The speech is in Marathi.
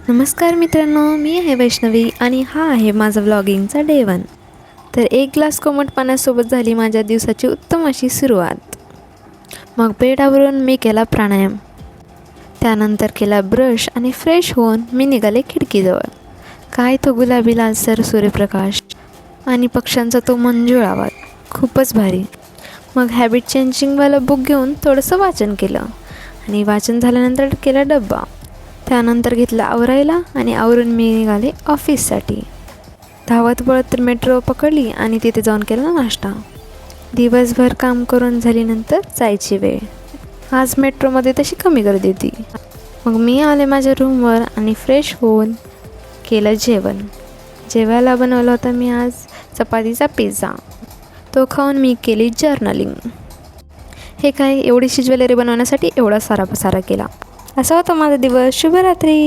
नमस्कार मित्रांनो, मी आहे वैष्णवी आणि हा आहे माझा व्लॉगिंगचा डे 1. तर एक ग्लास कोमट पाण्यासोबत झाली माझ्या दिवसाची उत्तम अशी सुरुवात. मग बेडावरून मी केला प्राणायाम. त्यानंतर केला ब्रश आणि फ्रेश होऊन मी निघाले खिडकीजवळ. काय तो गुलाबी लालसर सूर्यप्रकाश आणि पक्ष्यांचा तो मंजूळ आवाज, खूपच भारी. मग हॅबिट चेंजिंगवाला बुक घेऊन थोडंसं वाचन केलं आणि वाचन झाल्यानंतर केला डब्बा. त्यानंतर घेतलं आवरायला आणि आवरून मी निघाले ऑफिससाठी. धावत पळत तर मेट्रो पकडली आणि तिथे जाऊन केला नाश्ता. दिवसभर काम करून झाल्यानंतर जायची वेळ. आज मेट्रोमध्ये तशी कमी गर्दी होती. मग मी आले माझ्या रूमवर आणि फ्रेश होऊन केलं जेवण. जेवायला बनवला होता मी आज चपातीचा पिझ्झा. तो खाऊन मी केली जर्नलिंग. हे काय, एवढीशी ज्वेलरी बनवण्यासाठी एवढा सारा पसारा केला. असा होता माझा दिवस. शुभरात्री.